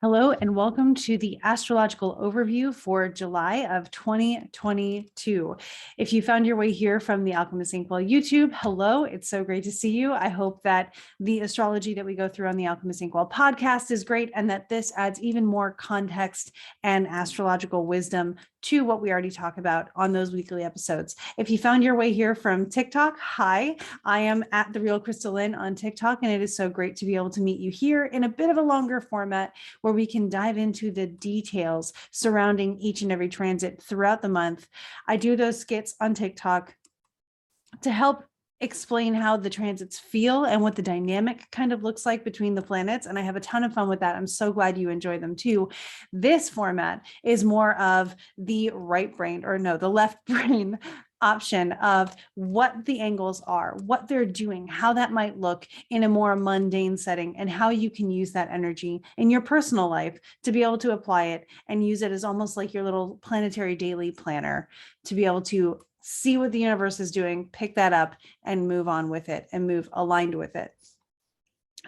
Hello and welcome to the astrological overview for July of 2022. If you found your way here from the Alchemist Inkwell YouTube, hello, it's so great to see you. I hope that the astrology that we go through on the Alchemist Inkwell podcast is great and that this adds even more context and astrological wisdom to what we already talk about on those weekly episodes. If you found your way here from TikTok, hi, I am at The Real Crystalline on TikTok, and it is so great to be able to meet you here in a bit of a longer format where we can dive into the details surrounding each and every transit throughout the month. I do those skits on TikTok to help explain how the transits feel and what the dynamic kind of looks like between the planets. And I have a ton of fun with that. I'm so glad you enjoy them too. This format is more of the right brain, or no, the left brain option of what the angles are, what they're doing, how that might look in a more mundane setting, and how you can use that energy in your personal life to be able to apply it and use it as almost like your little planetary daily planner to be able to see what the universe is doing, pick that up and move on with it and move aligned with it.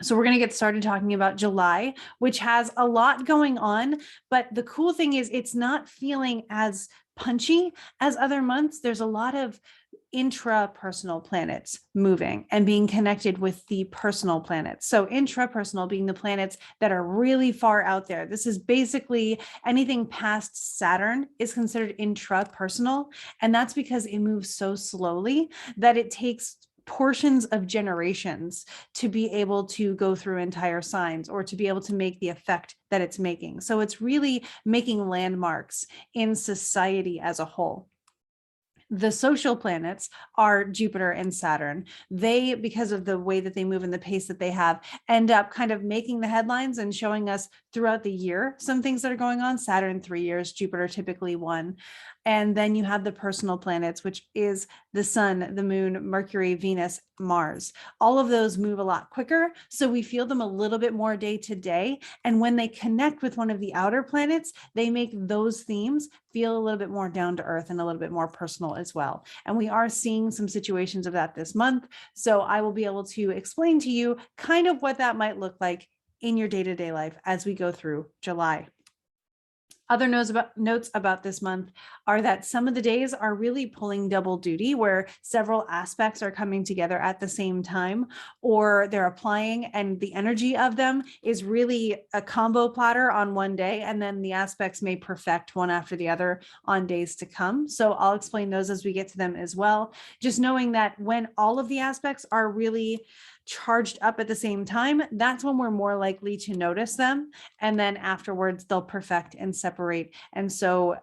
So we're going to get started talking about July, which has a lot going on, but the cool thing is it's not feeling as punchy as other months. There's a lot of intrapersonal planets moving and being connected with the personal planets. So intrapersonal being the planets that are really far out there. This is basically anything past Saturn is considered intrapersonal. And that's because it moves so slowly that it takes portions of generations to be able to go through entire signs or to be able to make the effect that it's making. So it's really making landmarks in society as a whole. The social planets are Jupiter and Saturn. They, because of the way that they move and the pace that they have, end up kind of making the headlines and showing us throughout the year some things that are going on. Saturn 3 years, Jupiter typically 1. And then you have the personal planets, which is the sun, the moon, Mercury, Venus, Mars. All of those move a lot quicker, so we feel them a little bit more day to day. And when they connect with one of the outer planets, they make those themes feel a little bit more down to earth and a little bit more personal as well. And we are seeing some situations of that this month. So I will be able to explain to you kind of what that might look like in your day-to-day life as we go through July. Other notes about this month are that some of the days are really pulling double duty, where several aspects are coming together at the same time, or they're applying, and the energy of them is really a combo platter on one day, and then the aspects may perfect one after the other on days to come. So I'll explain those as we get to them as well. Just knowing that when all of the aspects are really charged up at the same time, that's when we're more likely to notice them. And then afterwards, they'll perfect and separate. And so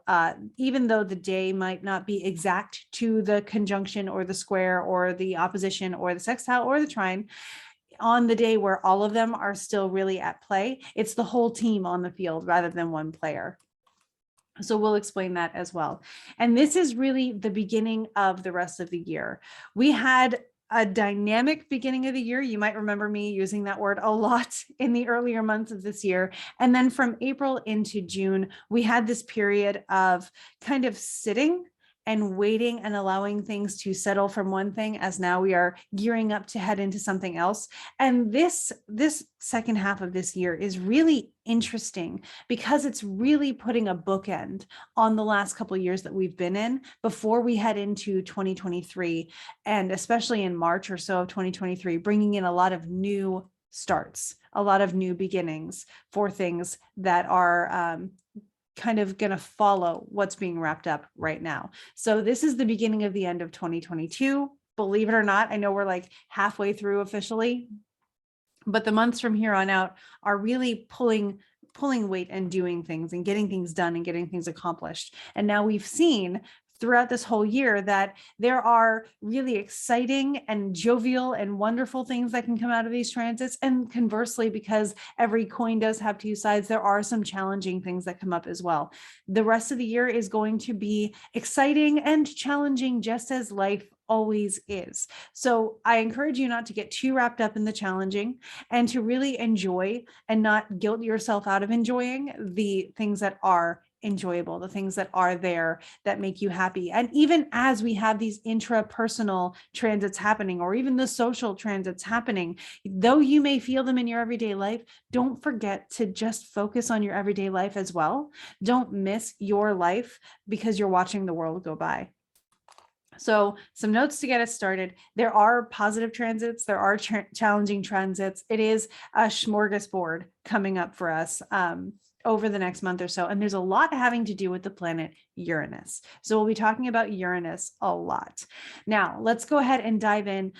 even though the day might not be exact to the conjunction or the square or the opposition or the sextile or the trine, on the day where all of them are still really at play, it's the whole team on the field rather than one player. So we'll explain that as well. And this is really the beginning of the rest of the year. We had a dynamic beginning of the year. You might remember me using that word a lot in the earlier months of this year. And then from April into June, we had this period of kind of sitting and waiting and allowing things to settle from one thing, as now we are gearing up to head into something else. And this second half of this year is really interesting because it's really putting a bookend on the last couple of years that we've been in before we head into 2023, and especially in March or so of 2023, bringing in a lot of new starts, a lot of new beginnings for things that are kind of going to follow what's being wrapped up right now. So this is the beginning of the end of 2022. Believe it or not, I know we're like halfway through officially, but the months from here on out are really pulling weight and doing things and getting things done and getting things accomplished. And now we've seen throughout this whole year that there are really exciting and jovial and wonderful things that can come out of these transits. And conversely, because every coin does have two sides, there are some challenging things that come up as well. The rest of the year is going to be exciting and challenging, just as life always is. So I encourage you not to get too wrapped up in the challenging and to really enjoy and not guilt yourself out of enjoying the things that are enjoyable, the things that are there that make you happy. And even as we have these intrapersonal transits happening, or even the social transits happening, though you may feel them in your everyday life, don't forget to just focus on your everyday life as well. Don't miss your life because you're watching the world go by. So some notes to get us started. There are positive transits. There are challenging transits. It is a smorgasbord coming up for us over the next month or so. And there's a lot having to do with the planet Uranus. So we'll be talking about Uranus a lot. Now, let's go ahead and dive in.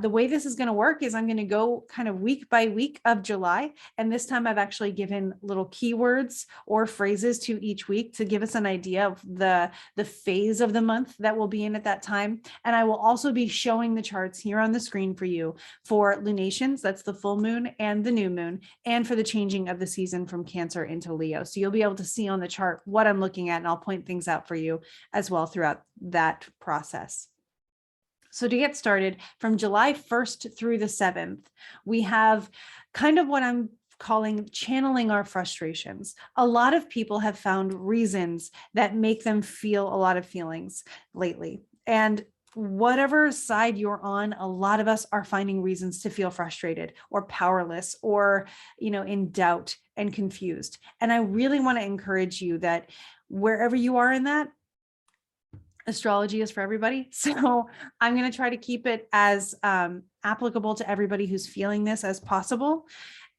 The way this is going to work is I'm going to go kind of week by week of July. And this time I've actually given little keywords or phrases to each week to give us an idea of the phase of the month that we'll be in at that time. And I will also be showing the charts here on the screen for you for lunations, that's the full moon and the new moon, and for the changing of the season from Cancer into Leo. So you'll be able to see on the chart what I'm looking at, and I'll point things out for you as well throughout that process. So to get started, from July 1st through the 7th, we have kind of what I'm calling channeling our frustrations. A lot of people have found reasons that make them feel a lot of feelings lately. And whatever side you're on, a lot of us are finding reasons to feel frustrated or powerless or, in doubt and confused. And I really want to encourage you that wherever you are in that, astrology is for everybody. So I'm going to try to keep it as applicable to everybody who's feeling this as possible.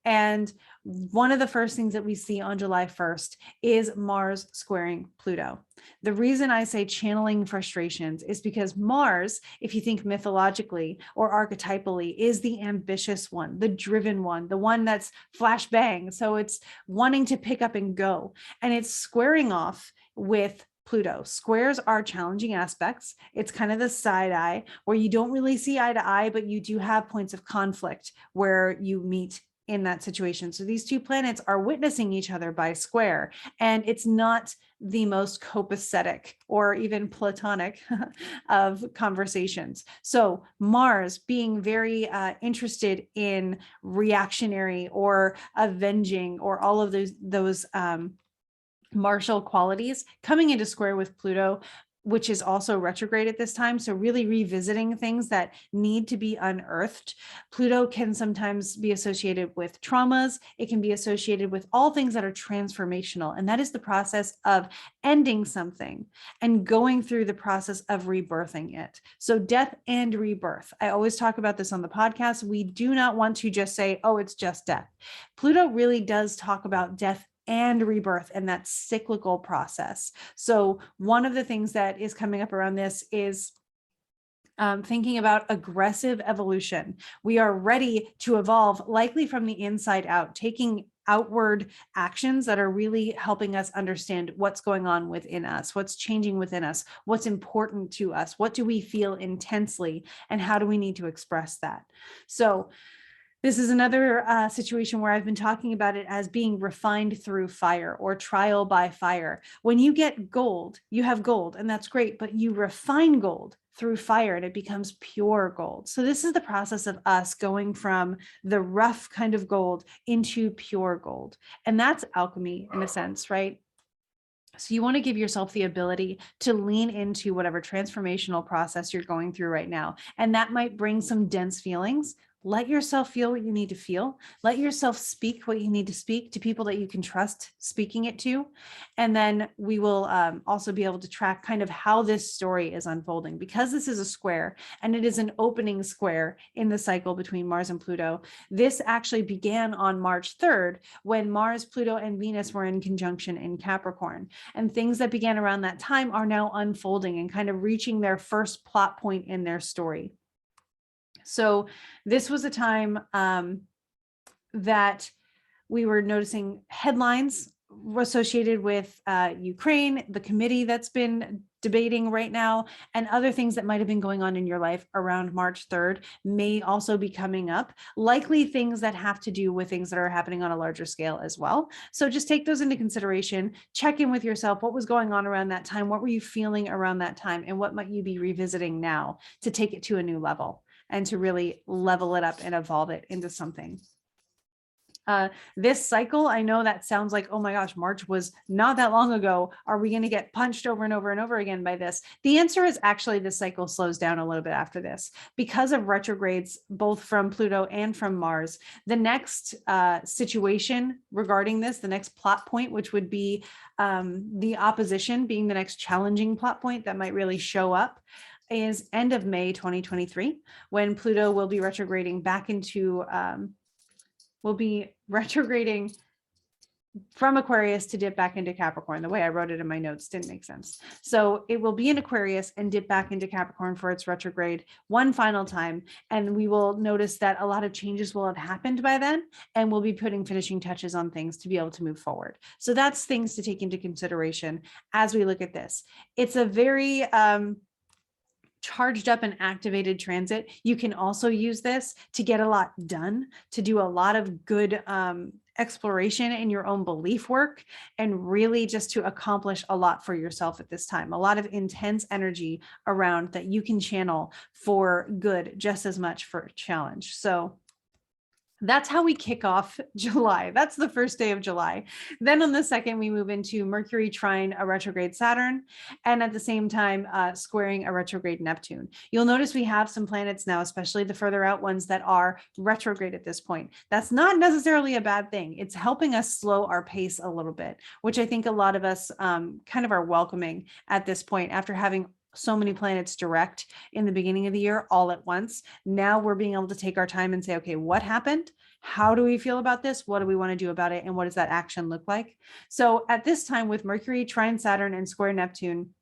And one of the first things that we see on July 1st is Mars squaring Pluto. The reason I say channeling frustrations is because Mars, if you think mythologically or archetypally, is the ambitious one, the driven one, the one that's flash bang. So it's wanting to pick up and go. And it's squaring off with Pluto. Squares are challenging aspects. It's kind of the side eye where you don't really see eye to eye, but you do have points of conflict where you meet in that situation. So these two planets are witnessing each other by square, and it's not the most copacetic or even platonic of conversations. So Mars being very interested in reactionary or avenging or all of those martial qualities coming into square with Pluto, which is also retrograde at this time. So really revisiting things that need to be unearthed. Pluto can sometimes be associated with traumas. It can be associated with all things that are transformational. And that is the process of ending something and going through the process of rebirthing it. So death and rebirth. I always talk about this on the podcast. We do not want to just say, oh, it's just death. Pluto really does talk about death and rebirth and that cyclical process. So one of the things that is coming up around this is thinking about aggressive evolution. We are ready to evolve, likely from the inside out, taking outward actions that are really helping us understand what's going on within us, what's changing within us, what's important to us, what do we feel intensely, and how do we need to express that. So this is another situation where I've been talking about it as being refined through fire or trial by fire. When you get gold, you have gold, and that's great, but you refine gold through fire and it becomes pure gold. So this is the process of us going from the rough kind of gold into pure gold. And that's alchemy in a sense, right? So you want to give yourself the ability to lean into whatever transformational process you're going through right now. And that might bring some dense feelings. Let yourself feel what you need to feel. Let yourself speak what you need to speak to people that you can trust speaking it to. And then we will also be able to track kind of how this story is unfolding. Because this is a square and it is an opening square in the cycle between Mars and Pluto. This actually began on March 3rd when Mars, Pluto, and Venus were in conjunction in Capricorn. And things that began around that time are now unfolding and kind of reaching their first plot point in their story. So this was a time that we were noticing headlines associated with Ukraine, the committee that's been debating right now, and other things that might have been going on in your life around March 3rd may also be coming up, likely things that have to do with things that are happening on a larger scale as well. So just take those into consideration, check in with yourself. What was going on around that time? What were you feeling around that time? And what might you be revisiting now to take it to a new level and to really level it up and evolve it into something? This cycle, I know that sounds like, oh my gosh, March was not that long ago. Are we going to get punched over and over and over again by this? The answer is actually this cycle slows down a little bit after this because of retrogrades, both from Pluto and from Mars. The next situation regarding this, the next plot point, which would be the opposition being the next challenging plot point that might really show up, is end of May 2023, when Pluto will be retrograding back into will be retrograding from Aquarius to dip back into Capricorn. The way I wrote it in my notes didn't make sense. So it will be in Aquarius and dip back into Capricorn for its retrograde one final time. And we will notice that a lot of changes will have happened by then, and we'll be putting finishing touches on things to be able to move forward. So that's things to take into consideration as we look at this. It's a very charged up and activated transit. You can also use this to get a lot done, to do a lot of good exploration in your own belief work, and really just to accomplish a lot for yourself at this time. A lot of intense energy around that you can channel for good just as much for challenge. So that's how we kick off July. That's the first day of July. Then on the second, we move into Mercury trine a retrograde Saturn, and at the same time, squaring a retrograde Neptune. You'll notice we have some planets now, especially the further out ones that are retrograde at this point. That's not necessarily a bad thing. It's helping us slow our pace a little bit, which I think a lot of us kind of are welcoming at this point after having so many planets direct in the beginning of the year all at once. Now we're being able to take our time and say, okay, what happened? How do we feel about this? What do we want to do about it? And what does that action look like? So at this time with Mercury trine Saturn and square Neptune,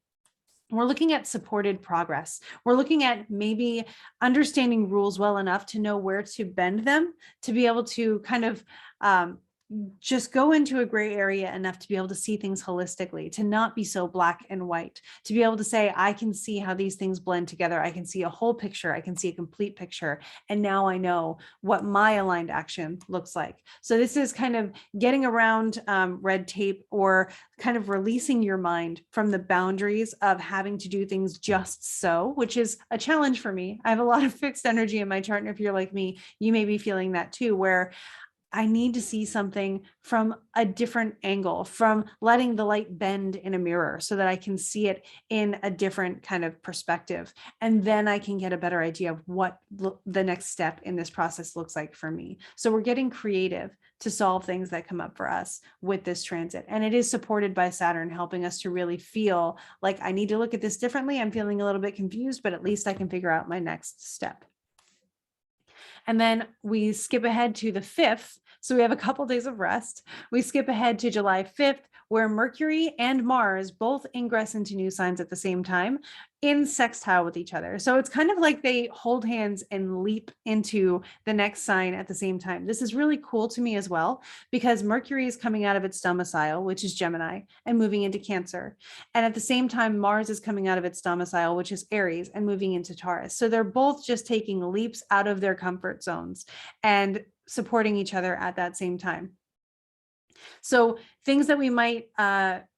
we're looking at supported progress. We're looking at maybe understanding rules well enough to know where to bend them, to be able to kind of just go into a gray area enough to be able to see things holistically, to not be so black and white, to be able to say, I can see how these things blend together. I can see a whole picture. I can see a complete picture. And now I know what my aligned action looks like. So this is kind of getting around red tape, or kind of releasing your mind from the boundaries of having to do things just so, which is a challenge for me. I have a lot of fixed energy in my chart. And if you're like me, you may be feeling that too, where I need to see something from a different angle, from letting the light bend in a mirror so that I can see it in a different kind of perspective. And then I can get a better idea of what the next step in this process looks like for me. So we're getting creative to solve things that come up for us with this transit. And it is supported by Saturn, helping us to really feel like I need to look at this differently. I'm feeling a little bit confused, but at least I can figure out my next step. And then we skip ahead to the 5th. So we have a couple days of rest. We skip ahead to July 5th, where Mercury and Mars both ingress into new signs at the same time in sextile with each other. So it's kind of like they hold hands and leap into the next sign at the same time. This is really cool to me as well, because Mercury is coming out of its domicile, which is Gemini, and moving into Cancer. And at the same time, Mars is coming out of its domicile, which is Aries, and moving into Taurus. So they're both just taking leaps out of their comfort zones and supporting each other at that same time. So things that we might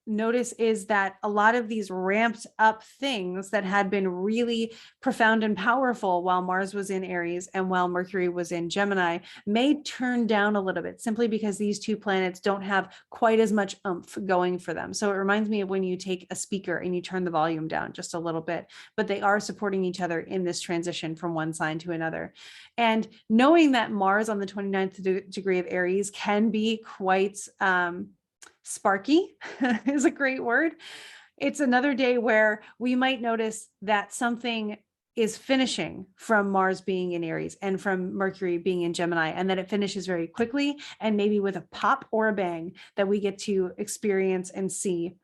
notice is that a lot of these ramped up things that had been really profound and powerful while Mars was in Aries and while Mercury was in Gemini may turn down a little bit, simply because these two planets don't have quite as much oomph going for them. So it reminds me of when you take a speaker and you turn the volume down just a little bit, but they are supporting each other in this transition from one sign to another. And knowing that Mars on the 29th degree of Aries can be quite sparky is a great word. It's another day where we might notice that something is finishing from Mars being in Aries and from Mercury being in Gemini, and that it finishes very quickly and maybe with a pop or a bang that we get to experience and see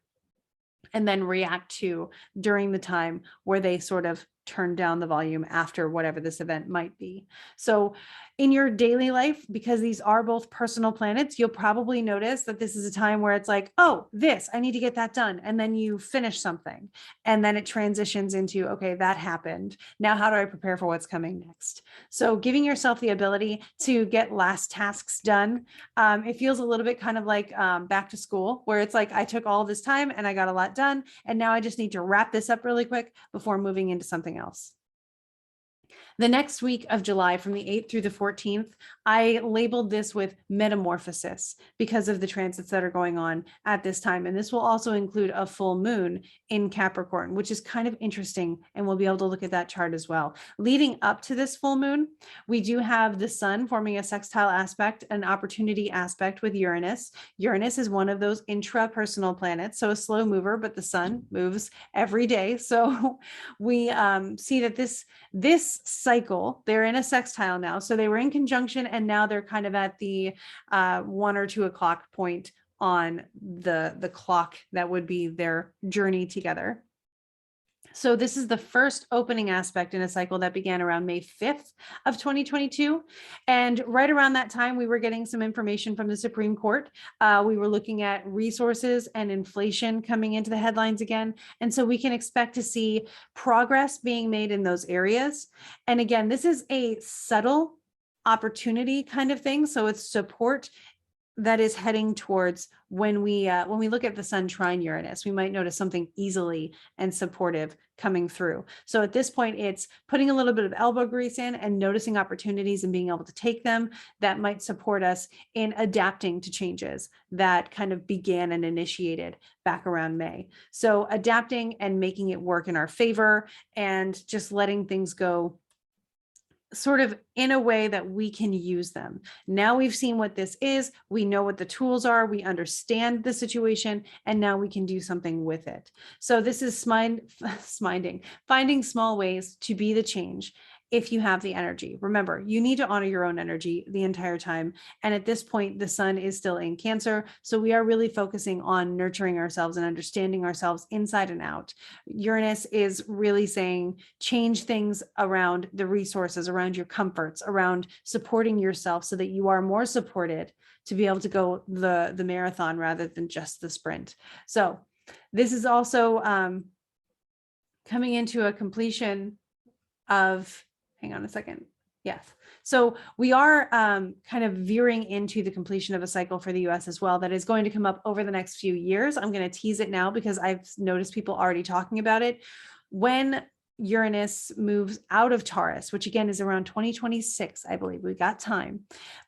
and then react to during the time where they sort of turn down the volume after whatever this event might be. So in your daily life, because these are both personal planets, you'll probably notice that this is a time where it's like, oh, I need to get that done. And then you finish something, and then it transitions into, okay, that happened. Now, how do I prepare for what's coming next? So giving yourself the ability to get last tasks done. It feels a little bit kind of like back to school, where it's like, I took all this time and I got a lot done. And now I just need to wrap this up really quick before moving into something else. The next week of July, from the 8th through the 14th, I labeled this with metamorphosis because of the transits that are going on at this time. And this will also include a full moon in Capricorn, which is kind of interesting. And we'll be able to look at that chart as well. Leading up to this full moon, we do have the sun forming a sextile aspect, an opportunity aspect with Uranus. Uranus is one of those intrapersonal planets, so a slow mover, but the sun moves every day. So we see that this cycle, they're in a sextile now. So they were in conjunction and now they're kind of at the 1 or 2 o'clock point on the clock that would be their journey together. So this is the first opening aspect in a cycle that began around May 5th of 2022. And right around that time, we were getting some information from the Supreme Court. We were looking at resources and inflation coming into the headlines again. And so we can expect to see progress being made in those areas. And again, this is a subtle opportunity kind of thing. So it's support that is heading towards when we look at the sun trine Uranus, we might notice something easily and supportive coming through. So at this point, it's putting a little bit of elbow grease in and noticing opportunities and being able to take them that might support us in adapting to changes that kind of began and initiated back around May. So adapting and making it work in our favor and just letting things go sort of in a way that we can use them. Now we've seen what this is, we know what the tools are, we understand the situation, and now we can do something with it. So this is finding small ways to be the change if you have the energy. Remember, you need to honor your own energy the entire time. And at this point, the sun is still in Cancer. So we are really focusing on nurturing ourselves and understanding ourselves inside and out. Uranus is really saying, change things around the resources, around your comforts, around supporting yourself so that you are more supported to be able to go the marathon rather than just the sprint. So this is also coming into a completion of, hang on a second. Yes. So we are kind of veering into the completion of a cycle for the US as well that is going to come up over the next few years. I'm going to tease it now because I've noticed people already talking about it. When Uranus moves out of Taurus, which again is around 2026, I believe we got time.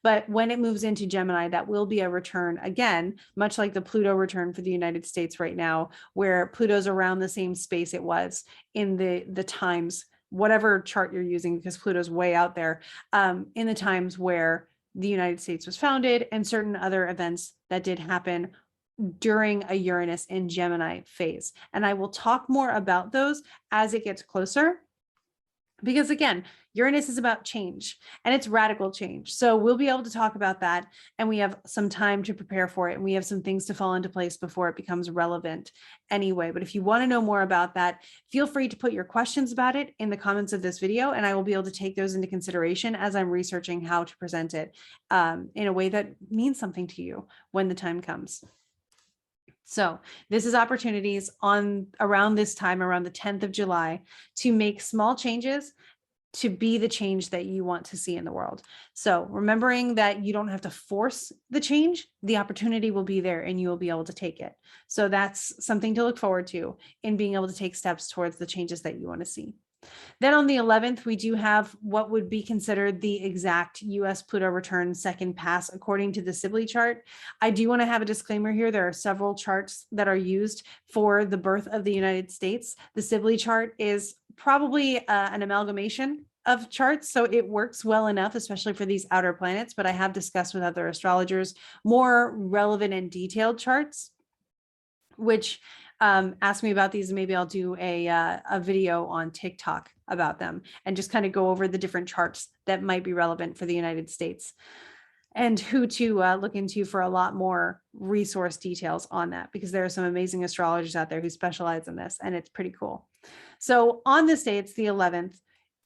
But when it moves into Gemini, that will be a return again, much like the Pluto return for the United States right now, where Pluto's around the same space it was in the times, whatever chart you're using, because Pluto's way out there, in the times where the United States was founded and certain other events that did happen during a Uranus in Gemini phase. And I will talk more about those as it gets closer, because again, Uranus is about change and it's radical change. So we'll be able to talk about that, and we have some time to prepare for it. And we have some things to fall into place before it becomes relevant anyway. But if you want to know more about that, feel free to put your questions about it in the comments of this video, and I will be able to take those into consideration as I'm researching how to present it in a way that means something to you when the time comes. So this is opportunities on around this time, around the 10th of July, to make small changes to be the change that you want to see in the world. So remembering that you don't have to force the change, the opportunity will be there and you will be able to take it. So that's something to look forward to in being able to take steps towards the changes that you want to see. Then on the 11th, we do have what would be considered the exact US Pluto return second pass according to the Sibley chart. I do want to have a disclaimer here. There are several charts that are used for the birth of the United States. The Sibley chart is probably an amalgamation of charts, so it works well enough, especially for these outer planets, but I have discussed with other astrologers more relevant and detailed charts, which ask me about these, and maybe I'll do a video on TikTok about them and just kind of go over the different charts that might be relevant for the United States and who to look into for a lot more resource details on that, because there are some amazing astrologers out there who specialize in this, and it's pretty cool. So on this day, it's the 11th.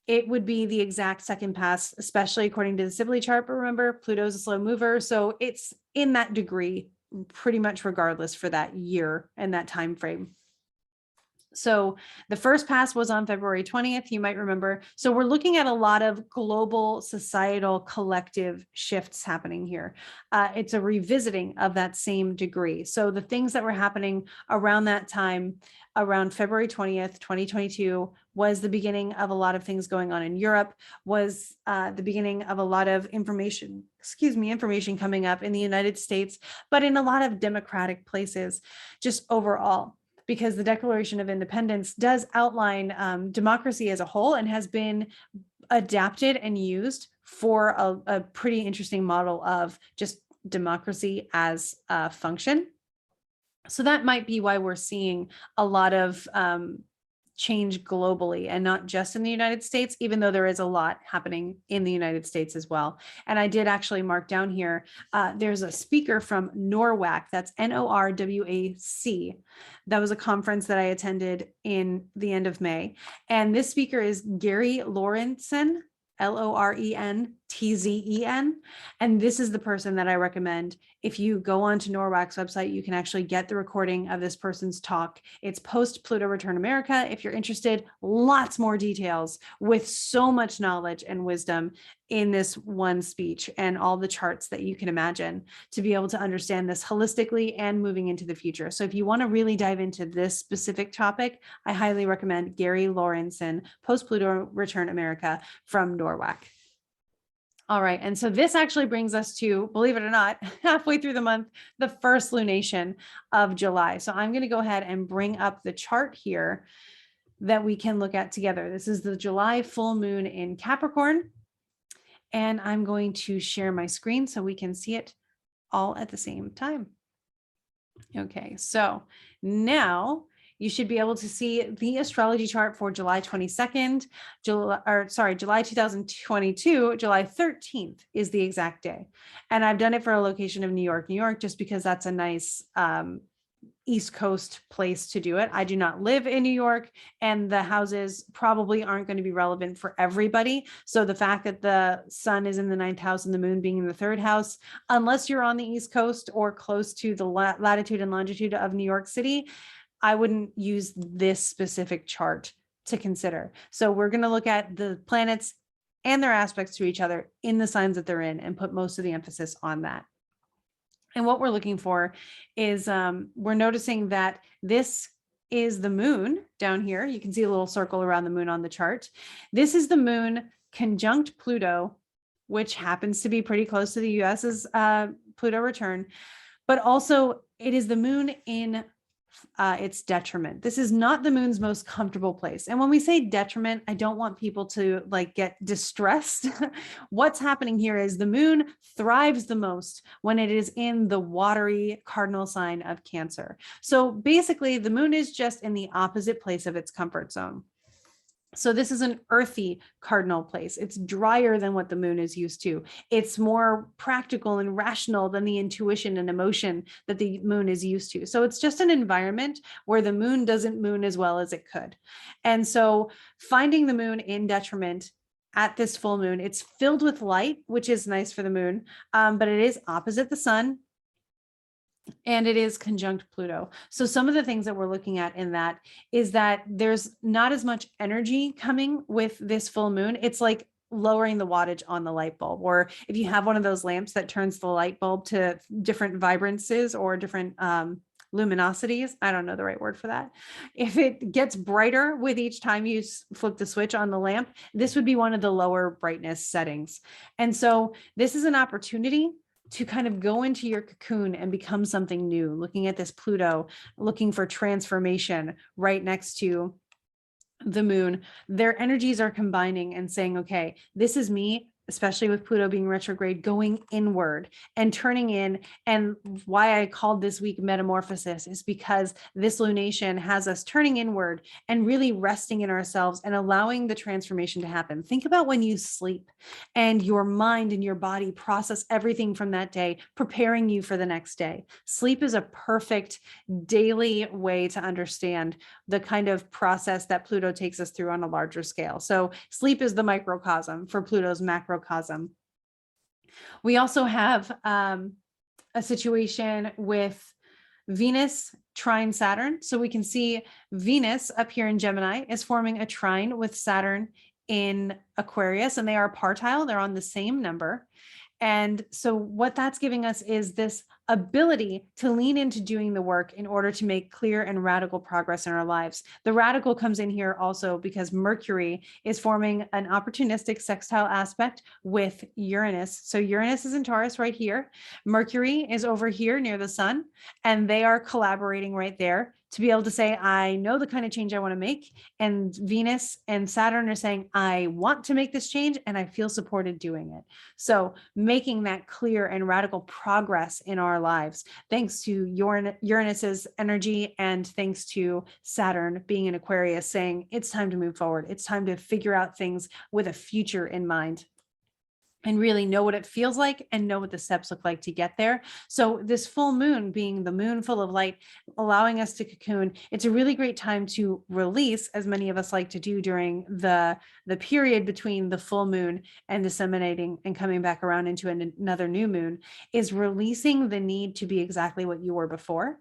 It would be the exact second pass, especially according to the Sibley chart. But remember, Pluto's a slow mover, so it's in that degree pretty much regardless for that year and that time frame. So the first pass was on February 20th, you might remember. So we're looking at a lot of global societal collective shifts happening here. It's a revisiting of that same degree. So the things that were happening around that time, around February 20th, 2022, was the beginning of a lot of things going on in Europe, was the beginning of a lot of information coming up in the United States, but in a lot of democratic places, just overall, because the Declaration of Independence does outline democracy as a whole and has been adapted and used for a pretty interesting model of just democracy as a function. So that might be why we're seeing a lot of change globally and not just in the United States, even though there is a lot happening in the United States as well. And I did actually mark down here, there's a speaker from NORWAC, that's NORWAC. That was a conference that I attended in the end of May. And this speaker is Gary Lorentzen, Lorentzen. And this is the person that I recommend. If you go onto NORWAC's website, you can actually get the recording of this person's talk. It's Post-Pluto Return America. If you're interested, lots more details with so much knowledge and wisdom in this one speech and all the charts that you can imagine to be able to understand this holistically and moving into the future. So if you want to really dive into this specific topic, I highly recommend Gary Lorentzen, Post-Pluto Return America from NORWAC. All right, and so this actually brings us to, believe it or not, halfway through the month, the first lunation of July. So I'm going to go ahead and bring up the chart here that we can look at together. This is the July full moon in Capricorn, and I'm going to share my screen so we can see it all at the same time. Okay, so now you should be able to see the astrology chart for July 22nd, July 2022, July 13th is the exact day. And I've done it for a location of New York, just because that's a nice East Coast place to do it. I do not live in New York, and the houses probably aren't going to be relevant for everybody. So the fact that the sun is in the 9th house and the moon being in the 3rd house, unless you're on the East Coast or close to the latitude and longitude of New York City, I wouldn't use this specific chart to consider. So we're going to look at the planets and their aspects to each other in the signs that they're in and put most of the emphasis on that. And what we're looking for is we're noticing that this is the moon down here. You can see a little circle around the moon on the chart. This is the moon conjunct Pluto, which happens to be pretty close to the US's Pluto return, but also it is the moon in its detriment. This is not the moon's most comfortable place. And when we say detriment, I don't want people to get distressed. What's happening here is the moon thrives the most when it is in the watery cardinal sign of Cancer. So basically the moon is just in the opposite place of its comfort zone. So this is an earthy cardinal place. It's drier than what the moon is used to. It's more practical and rational than the intuition and emotion that the moon is used to. So it's just an environment where the moon doesn't moon as well as it could. And so finding the moon in detriment at this full moon, it's filled with light, which is nice for the moon, but it is opposite the sun. And it is conjunct Pluto. So some of the things that we're looking at in that is that there's not as much energy coming with this full moon. It's like lowering the wattage on the light bulb, or if you have one of those lamps that turns the light bulb to different vibrances or different luminosities. I don't know the right word for that. If it gets brighter with each time you flip the switch on the lamp, this would be one of the lower brightness settings. And so this is an opportunity to kind of go into your cocoon and become something new, looking at this Pluto, looking for transformation right next to the moon. Their energies are combining and saying, okay, this is me, especially with Pluto being retrograde, going inward and turning in. And why I called this week Metamorphosis is because this lunation has us turning inward and really resting in ourselves and allowing the transformation to happen. Think about when you sleep and your mind and your body process everything from that day, preparing you for the next day. Sleep is a perfect daily way to understand the kind of process that Pluto takes us through on a larger scale. So sleep is the microcosm for Pluto's macrocosm. We also have a situation with Venus trine Saturn. So we can see Venus up here in Gemini is forming a trine with Saturn in Aquarius, and they are partile. They're on the same number. And so what that's giving us is this ability to lean into doing the work in order to make clear and radical progress in our lives. The radical comes in here also because Mercury is forming an opportunistic sextile aspect with Uranus. So Uranus is in Taurus right here. Mercury is over here near the sun, and they are collaborating right there to be able to say, I know the kind of change I want to make. And Venus and Saturn are saying, I want to make this change and I feel supported doing it. So making that clear and radical progress in our lives, thanks to Uranus's energy and thanks to Saturn being in Aquarius saying, it's time to move forward. It's time to figure out things with a future in mind and really know what it feels like and know what the steps look like to get there. So this full moon being the moon full of light, allowing us to cocoon, it's a really great time to release, as many of us like to do during the period between the full moon and disseminating and coming back around into another new moon, is releasing the need to be exactly what you were before.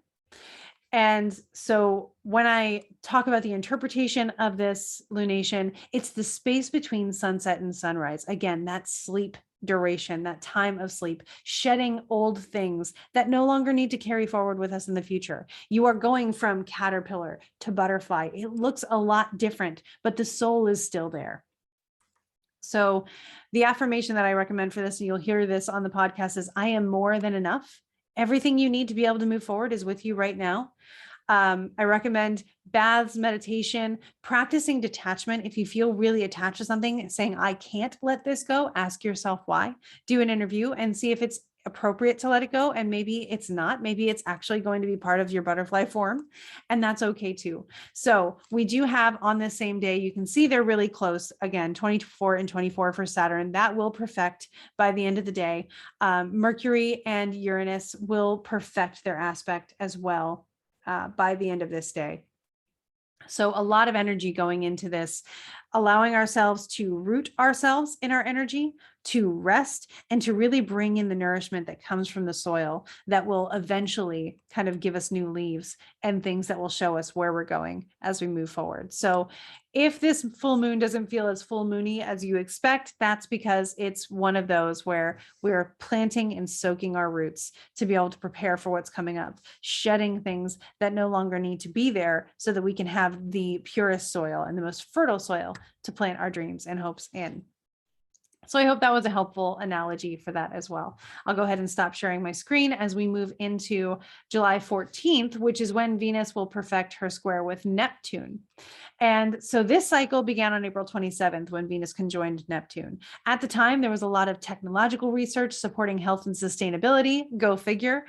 And so when I talk about the interpretation of this lunation, it's the space between sunset and sunrise. Again, that sleep duration, that time of sleep, shedding old things that no longer need to carry forward with us in the future. You are going from caterpillar to butterfly. It looks a lot different, but the soul is still there. So the affirmation that I recommend for this, and you'll hear this on the podcast, is I am more than enough. Everything you need to be able to move forward is with you right now. I recommend baths, meditation, practicing detachment. If you feel really attached to something, saying, I can't let this go, ask yourself why. Do an interview and see if it's appropriate to let it go. And maybe it's not. Maybe it's actually going to be part of your butterfly form. And that's okay too. So we do have on this same day, you can see they're really close. Again, 24 and 24 for Saturn. That will perfect by the end of the day. Mercury and Uranus will perfect their aspect as well by the end of this day. So a lot of energy going into this, allowing ourselves to root ourselves in our energy, to rest, and to really bring in the nourishment that comes from the soil that will eventually kind of give us new leaves and things that will show us where we're going as we move forward. So if this full moon doesn't feel as full moony as you expect, that's because it's one of those where we're planting and soaking our roots to be able to prepare for what's coming up, shedding things that no longer need to be there so that we can have the purest soil and the most fertile soil to plant our dreams and hopes in. So I hope that was a helpful analogy for that as well. I'll go ahead and stop sharing my screen as we move into July 14th, which is when Venus will perfect her square with Neptune. And so this cycle began on April 27th when Venus conjoined Neptune. At the time, there was a lot of technological research supporting health and sustainability, go figure.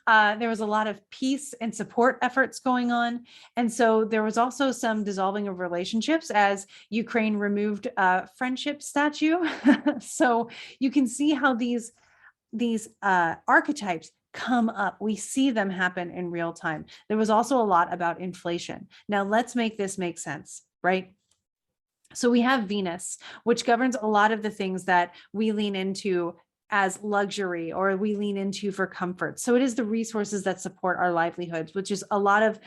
There was a lot of peace and support efforts going on. And so there was also some dissolving of relationships as Ukraine removed a friendship statue. So you can see how these archetypes come up. We see them happen in real time. There was also a lot about inflation. Now let's make this make sense, right? So we have Venus, which governs a lot of the things that we lean into as luxury or we lean into for comfort. So it is the resources that support our livelihoods, which is a lot of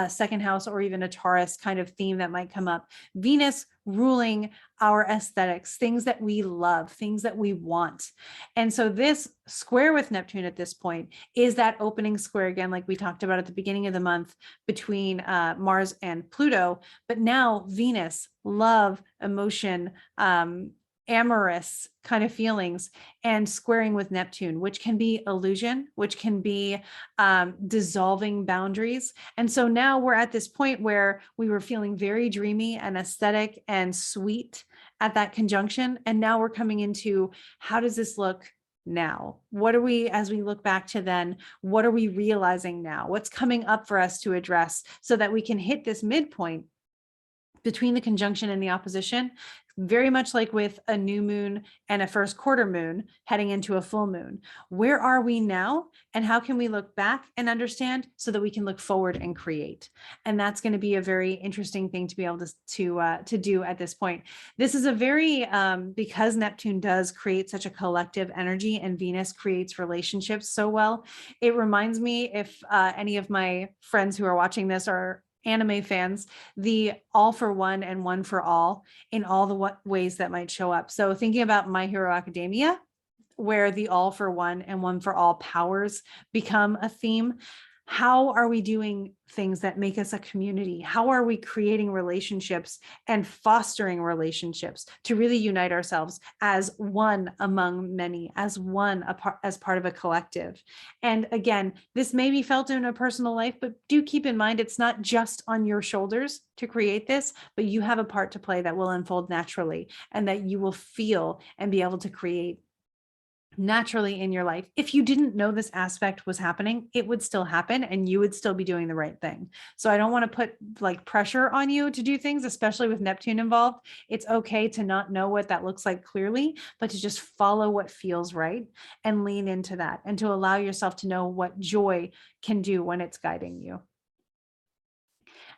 second house or even a Taurus kind of theme that might come up. Venus ruling our aesthetics, things that we love, things that we want. And so this square with Neptune at this point is that opening square again, like we talked about at the beginning of the month between Mars and Pluto, but now Venus, love, emotion, amorous kind of feelings, and squaring with Neptune, which can be illusion, which can be dissolving boundaries. And so now we're at this point where we were feeling very dreamy and aesthetic and sweet at that conjunction. And now we're coming into, how does this look now? What are we, as we look back to then, what are we realizing now? What's coming up for us to address so that we can hit this midpoint between the conjunction and the opposition, very much like with a new moon and a first quarter moon heading into a full moon. Where are we now? And how can we look back and understand so that we can look forward and create? And that's going to be a very interesting thing to be able to do at this point. This is a very, because Neptune does create such a collective energy and Venus creates relationships so well, it reminds me, if any of my friends who are watching this are anime fans, the all for one and one for all in all the ways that might show up. So thinking about My Hero Academia, where the all for one and one for all powers become a theme. How are we doing things that make us a community? How are we creating relationships and fostering relationships to really unite ourselves as one among many, as one as part of a collective? And again, this may be felt in a personal life, but do keep in mind, it's not just on your shoulders to create this, but you have a part to play that will unfold naturally and that you will feel and be able to create naturally in your life. If you didn't know this aspect was happening, it would still happen and you would still be doing the right thing. So I don't want to put like pressure on you to do things, especially with Neptune involved. It's okay to not know what that looks like clearly, but to just follow what feels right and lean into that and to allow yourself to know what joy can do when it's guiding you.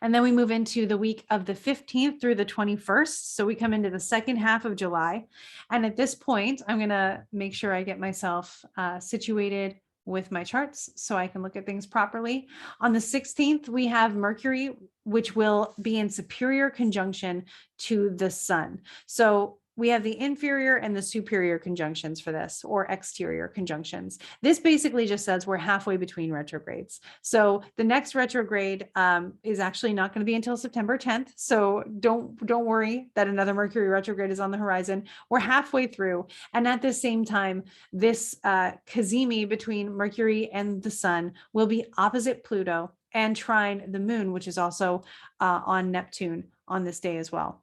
And then we move into the week of the 15th through the 21st. So we come into the second half of July. And at this point, I'm going to make sure I get myself situated with my charts so I can look at things properly. On the 16th, we have Mercury, which will be in superior conjunction to the Sun. So we have the inferior and the superior conjunctions for this, or exterior conjunctions. This basically just says we're halfway between retrogrades. So the next retrograde is actually not going to be until September 10th. So don't worry that another Mercury retrograde is on the horizon. We're halfway through. And at the same time, this cazimi between Mercury and the Sun will be opposite Pluto and trine the moon, which is also on Neptune on this day as well.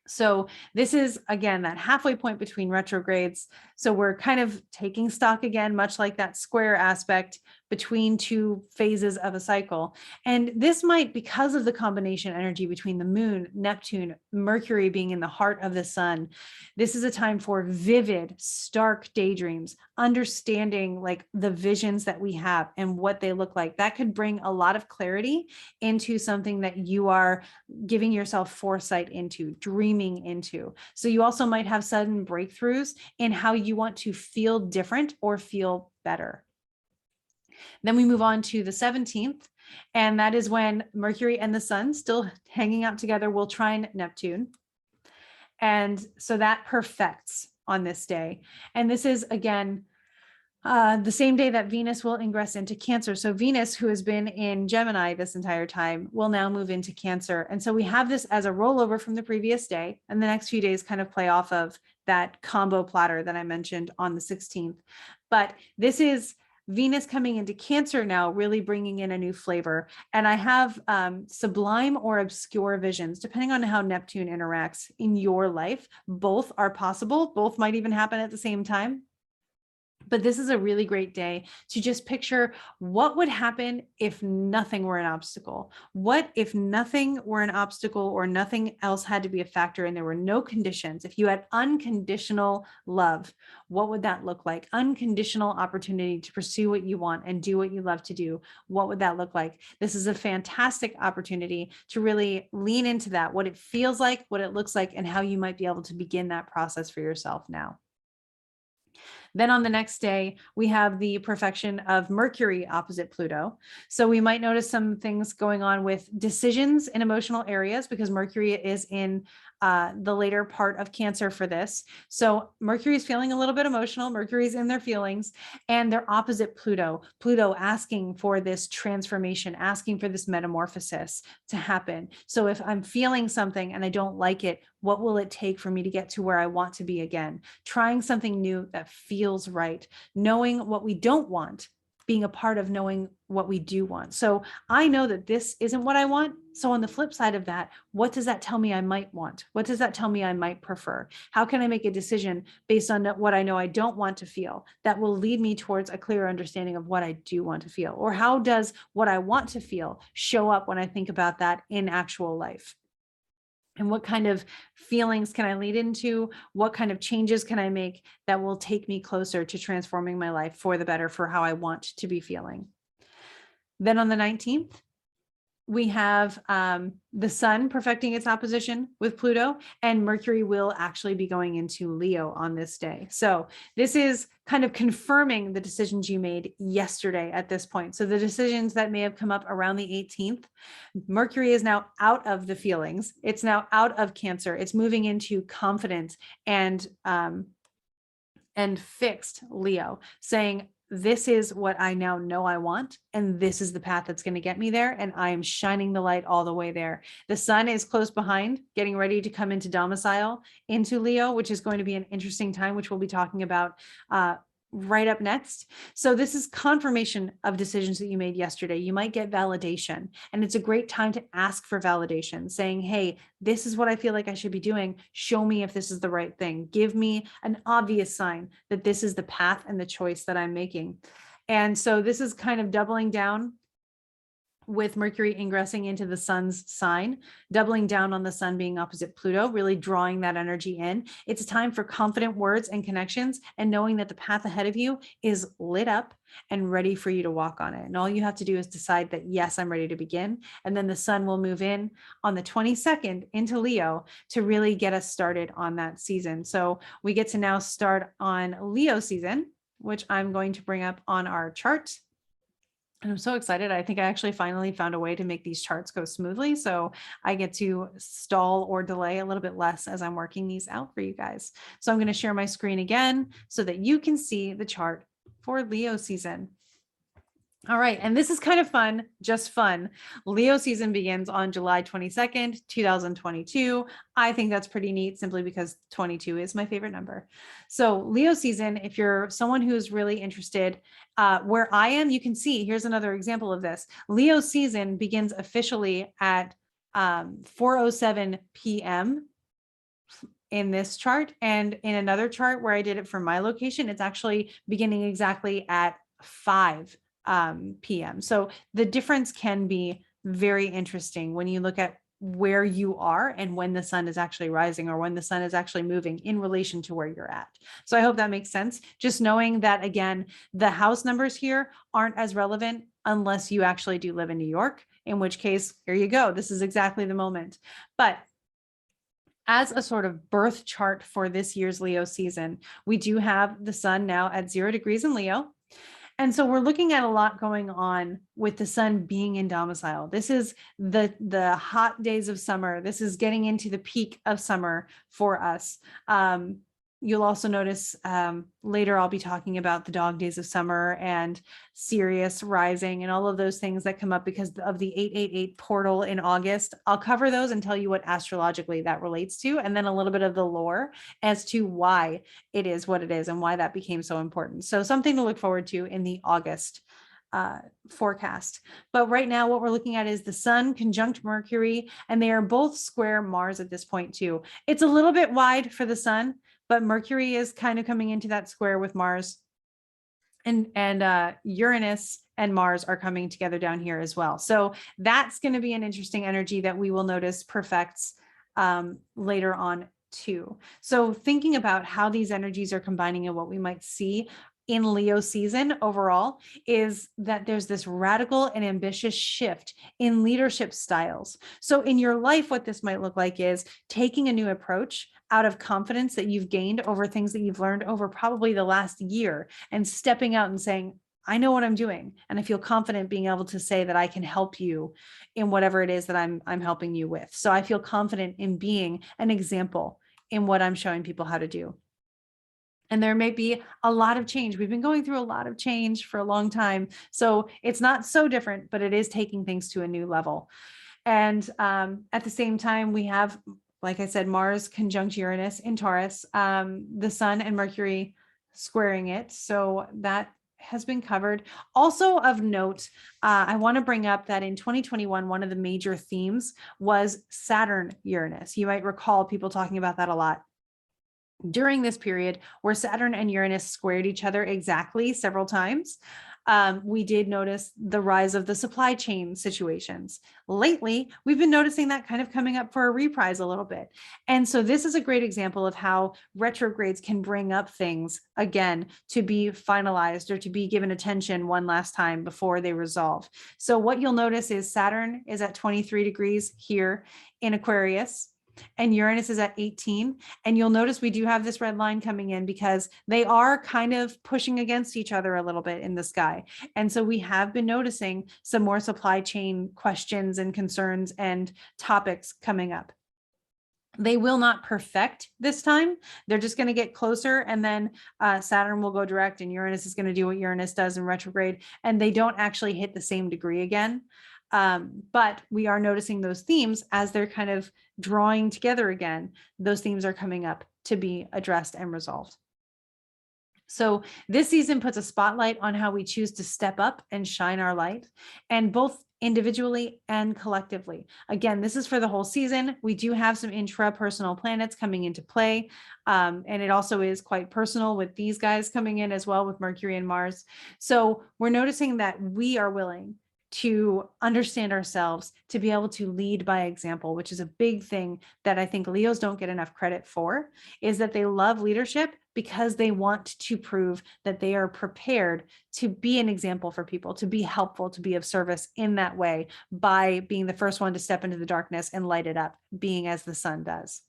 So this is, again, that halfway point between retrogrades. So we're kind of taking stock again, much like that square aspect between two phases of a cycle. And this might, because of the combination energy between the moon, Neptune, Mercury being in the heart of the sun, this is a time for vivid, stark daydreams, understanding like the visions that we have and what they look like. That could bring a lot of clarity into something that you are giving yourself foresight into, dreaming into. So you also might have sudden breakthroughs in how you want to feel different or feel better. Then we move on to the 17th, and that is when Mercury and the Sun, still hanging out together, will trine Neptune. And so that perfects on this day. And this is, again, the same day that Venus will ingress into Cancer. So Venus, who has been in Gemini this entire time, will now move into Cancer. And so we have this as a rollover from the previous day, and the next few days kind of play off of that combo platter that I mentioned on the 16th. But this is Venus coming into Cancer now, really bringing in a new flavor. And I have sublime or obscure visions, depending on how Neptune interacts in your life. Both are possible. Both might even happen at the same time. But this is a really great day to just picture what would happen if nothing were an obstacle. What if nothing were an obstacle or nothing else had to be a factor and there were no conditions? If you had unconditional love, what would that look like? Unconditional opportunity to pursue what you want and do what you love to do. What would that look like? This is a fantastic opportunity to really lean into that, what it feels like, what it looks like, and how you might be able to begin that process for yourself now. Then on the next day, we have the perfection of Mercury opposite Pluto. So we might notice some things going on with decisions in emotional areas because Mercury is in the later part of Cancer for this. So Mercury is feeling a little bit emotional. Mercury's in their feelings, and they're opposite Pluto. Pluto asking for this transformation, asking for this metamorphosis to happen. So if I'm feeling something and I don't like it, what will it take for me to get to where I want to be again? Trying something new that feels right, knowing what we don't want, being a part of knowing what we do want. So I know that this isn't what I want. So on the flip side of that, what does that tell me I might want? What does that tell me I might prefer? How can I make a decision based on what I know I don't want to feel that will lead me towards a clear understanding of what I do want to feel? Or how does what I want to feel show up when I think about that in actual life? And what kind of feelings can I lead into? What kind of changes can I make that will take me closer to transforming my life for the better, for how I want to be feeling? Then on the 19th, we have the sun perfecting its opposition with Pluto, and Mercury will actually be going into Leo on this day. So this is kind of confirming the decisions you made yesterday at this point. So the decisions that may have come up around the 18th, Mercury is now out of the feelings. It's now out of Cancer. It's moving into confidence and fixed Leo, saying, this is what I now know I want, and this is the path that's going to get me there, and I am shining the light all the way there. The sun is close behind, getting ready to come into domicile into Leo, which is going to be an interesting time, which we'll be talking about right up next. So this is confirmation of decisions that you made yesterday. You might get validation, and it's a great time to ask for validation, saying, hey, this is what I feel like I should be doing. Show me if this is the right thing. Give me an obvious sign that this is the path and the choice that I'm making. And so this is kind of doubling down with Mercury ingressing into the sun's sign, doubling down on the sun being opposite Pluto, really drawing that energy in. It's a time for confident words and connections, and knowing that the path ahead of you is lit up and ready for you to walk on it. And all you have to do is decide that, yes, I'm ready to begin. And then the sun will move in on the 22nd into Leo to really get us started on that season. So we get to now start on Leo season, which I'm going to bring up on our chart. And I'm so excited. I think I actually finally found a way to make these charts go smoothly, so I get to stall or delay a little bit less as I'm working these out for you guys. So I'm going to share my screen again so that you can see the chart for Leo season. All right. And this is kind of fun, just fun. Leo season begins on July 22nd, 2022. I think that's pretty neat, simply because 22 is my favorite number. So Leo season, if you're someone who's really interested, where I am, you can see, here's another example of this. Leo season begins officially at 4:07 p.m. in this chart. And in another chart where I did it from my location, it's actually beginning exactly at 5 p.m. So the difference can be very interesting when you look at where you are and when the sun is actually rising, or when the sun is actually moving in relation to where you're at. So I hope that makes sense. Just knowing that, again, the house numbers here aren't as relevant unless you actually do live in New York, in which case, here you go. This is exactly the moment. But as a sort of birth chart for this year's Leo season, we do have the sun now at 0 degrees in Leo. And so we're looking at a lot going on with the sun being in domicile. This is the hot days of summer. This is getting into the peak of summer for us. You'll also notice later I'll be talking about the dog days of summer and Sirius rising and all of those things that come up because of the 888 portal in August. I'll cover those and tell you what astrologically that relates to, and then a little bit of the lore as to why it is what it is and why that became so important. So something to look forward to in the August forecast. But right now, what we're looking at is the sun conjunct Mercury, and they are both square Mars at this point too. It's a little bit wide for the sun, but Mercury is kind of coming into that square with Mars, and Uranus and Mars are coming together down here as well. So that's going to be an interesting energy that we will notice perfects later on too. So thinking about how these energies are combining and what we might see in Leo season overall is that there's this radical and ambitious shift in leadership styles. So in your life, what this might look like is taking a new approach out of confidence that you've gained over things that you've learned over probably the last year, and stepping out and saying, I know what I'm doing, and I feel confident being able to say that I can help you in whatever it is that I'm helping you with. So I feel confident in being an example in what I'm showing people how to do. And there may be a lot of change. We've been going through a lot of change for a long time. So it's not so different, but it is taking things to a new level. And at the same time, we have, like I said, Mars conjunct Uranus in Taurus, the sun and Mercury squaring it. So that has been covered. Also of note, I want to bring up that in 2021, one of the major themes was Saturn-Uranus. You might recall people talking about that a lot during this period, where Saturn and Uranus squared each other exactly several times. We did notice the rise of the supply chain situations. Lately, we've been noticing that kind of coming up for a reprise a little bit. And so this is a great example of how retrogrades can bring up things again to be finalized or to be given attention one last time before they resolve. So what you'll notice is Saturn is at 23 degrees here in Aquarius, and Uranus is at 18. And you'll notice we do have this red line coming in because they are kind of pushing against each other a little bit in the sky. And so we have been noticing some more supply chain questions and concerns and topics coming up. They will not perfect this time. They're just going to get closer, and then Saturn will go direct and Uranus is going to do what Uranus does in retrograde, and they don't actually hit the same degree again. But we are noticing those themes as they're kind of drawing together again. Those themes are coming up to be addressed and resolved. So this season puts a spotlight on how we choose to step up and shine our light, and both individually and collectively. Again, this is for the whole season. We do have some intra-personal planets coming into play. And it also is quite personal with these guys coming in as well with Mercury and Mars. So we're noticing that we are willing to understand ourselves, to be able to lead by example, which is a big thing that I think Leos don't get enough credit for, is that they love leadership because they want to prove that they are prepared to be an example for people, to be helpful, to be of service in that way by being the first one to step into the darkness and light it up, being as the sun does.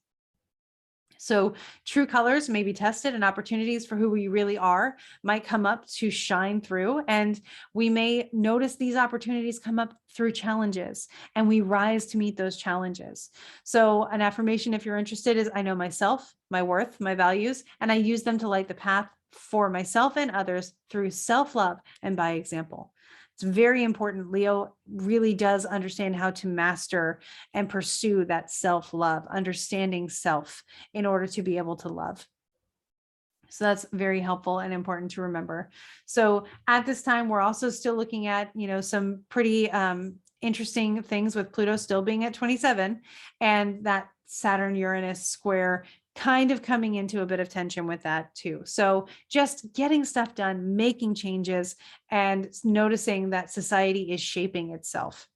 So true colors may be tested, and opportunities for who we really are might come up to shine through. And we may notice these opportunities come up through challenges, and we rise to meet those challenges. So an affirmation, if you're interested, is I know myself, my worth, my values, and I use them to light the path for myself and others through self-love and by example. It's very important. Leo really does understand how to master and pursue that self-love, understanding self in order to be able to love. So that's very helpful and important to remember. So at this time, we're also still looking at, some pretty interesting things with Pluto still being at 27 and that Saturn-Uranus square kind of coming into a bit of tension with that too. So just getting stuff done, making changes, and noticing that society is shaping itself.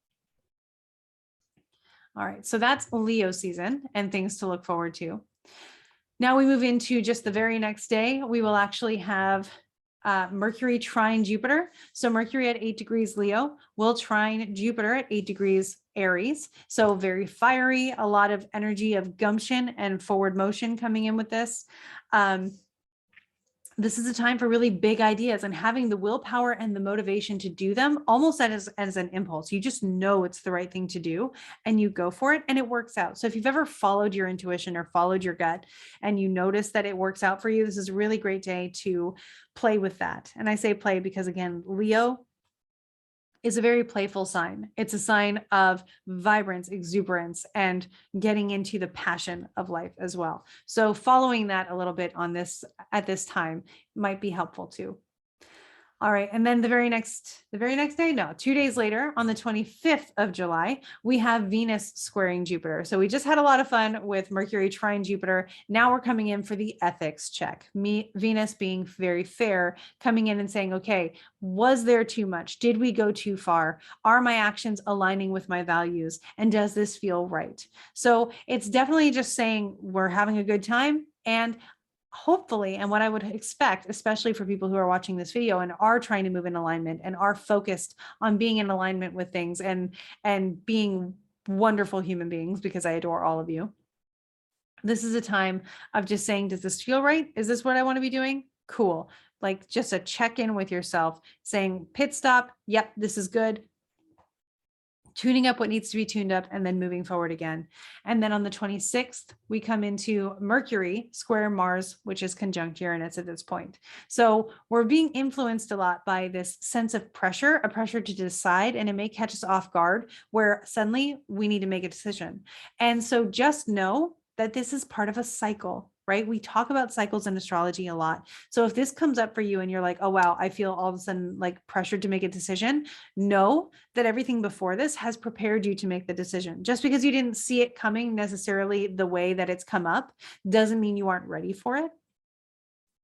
All right, so that's Leo season and things to look forward to. Now we move into just the very next day, we will actually have Mercury trine Jupiter. So Mercury at 8 degrees Leo will trine Jupiter at 8 degrees Aries. So very fiery, a lot of energy of gumption and forward motion coming in with this. This is a time for really big ideas and having the willpower and the motivation to do them almost as an impulse. You just know it's the right thing to do and you go for it and it works out. So if you've ever followed your intuition or followed your gut and you notice that it works out for you, this is a really great day to play with that. And I say play because, again, Leo is a very playful sign. It's a sign of vibrance, exuberance, and getting into the passion of life as well. So following that a little bit on this at this time might be helpful too. All right, and then the very next day, no, 2 days later, on the 25th of July, we have Venus squaring Jupiter. So we just had a lot of fun with Mercury trine Jupiter. Now we're coming in for the ethics check. Venus being very fair, coming in and saying, okay, was there too much? Did we go too far? Are my actions aligning with my values? And does this feel right? So it's definitely just saying we're having a good time, and hopefully, and what I would expect, especially for people who are watching this video and are trying to move in alignment and are focused on being in alignment with things and being wonderful human beings, because I adore all of you. This is a time of just saying, does this feel right? Is this what I want to be doing? Cool. Like just a check-in with yourself, saying pit stop. Yep, this is good. Tuning up what needs to be tuned up, and then moving forward again. And then on the 26th, we come into Mercury square Mars, which is conjunct Uranus at this point. So we're being influenced a lot by this sense of pressure, a pressure to decide, and it may catch us off guard where suddenly we need to make a decision. And so just know that this is part of a cycle, right? We talk about cycles in astrology a lot. So if this comes up for you and you're like, oh, wow, I feel all of a sudden like pressured to make a decision, know that everything before this has prepared you to make the decision. Just because you didn't see it coming necessarily the way that it's come up doesn't mean you aren't ready for it.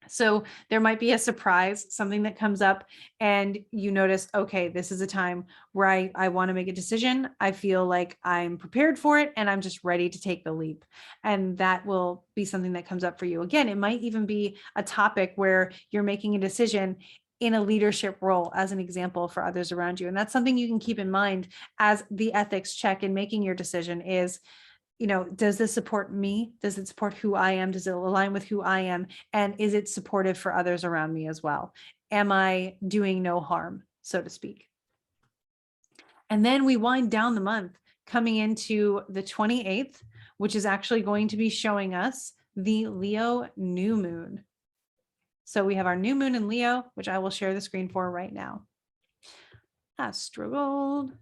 So there might be a surprise, something that comes up and you notice, okay, this is a time where I want to make a decision. I feel like I'm prepared for it and I'm just ready to take the leap. And that will be something that comes up for you. Again, it might even be a topic where you're making a decision in a leadership role as an example for others around you. And that's something you can keep in mind as the ethics check in making your decision is, does this support me? Does it support who I am? Does it align with who I am? And is it supportive for others around me as well? Am I doing no harm, so to speak? And then we wind down the month coming into the 28th, which is actually going to be showing us the Leo new moon. So we have our new moon in Leo, which I will share the screen for right now. Astro Gold.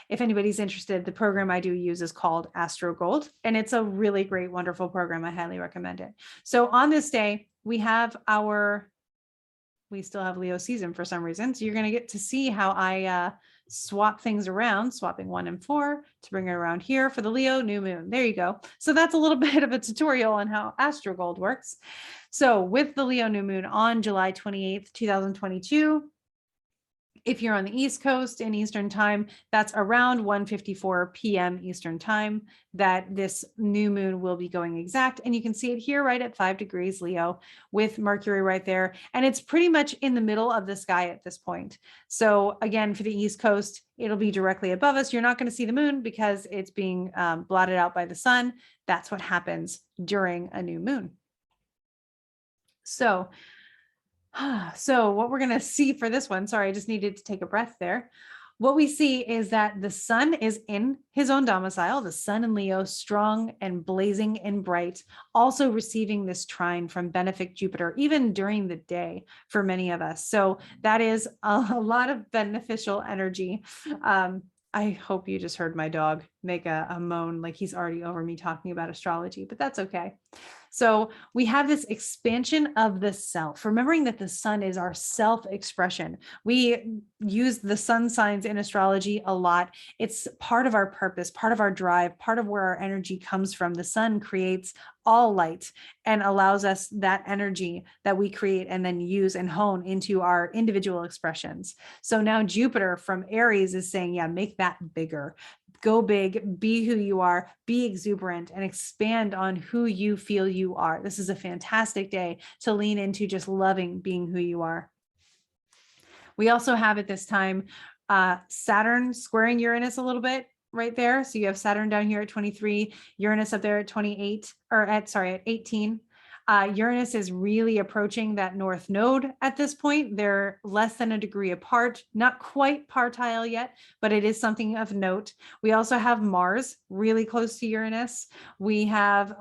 If anybody's interested, the program I do use is called Astro Gold, and it's a really great, wonderful program. I highly recommend it. So on this day, we still have Leo season for some reason. So you're going to get to see how I swap things around, swapping 1 and 4 to bring it around here for the Leo new moon. There you go. So that's a little bit of a tutorial on how Astro Gold works. So with the Leo new moon on July 28th, 2022, if you're on the East Coast in Eastern time, that's around 1:54 p.m. Eastern time that this new moon will be going exact. And you can see it here right at 5 degrees Leo with Mercury right there. And it's pretty much in the middle of the sky at this point. So again, for the East Coast, it'll be directly above us. You're not going to see the moon because it's being blotted out by the sun. That's what happens during a new moon. So what we're going to see for this one, sorry, I just needed to take a breath there. What we see is that the sun is in his own domicile, the sun in Leo, strong and blazing and bright, also receiving this trine from benefic Jupiter, even during the day for many of us. So that is a lot of beneficial energy. I hope you just heard my dog make a moan like he's already over me talking about astrology, but that's okay. So we have this expansion of the self, remembering that the sun is our self-expression. We use the sun signs in astrology a lot. It's part of our purpose, part of our drive, part of where our energy comes from. The sun creates all light and allows us that energy that we create and then use and hone into our individual expressions. So now Jupiter from Aries is saying, yeah, make that bigger. Go big, be who you are, be exuberant, and expand on who you feel you are. This is a fantastic day to lean into just loving being who you are. We also have at this time Saturn squaring Uranus a little bit right there. So you have Saturn down here at 23, Uranus up there at 28, or at 18. Uranus is really approaching that north node at this point. They're less than a degree apart, not quite partile yet, but it is something of note. We also have Mars really close to Uranus. We have,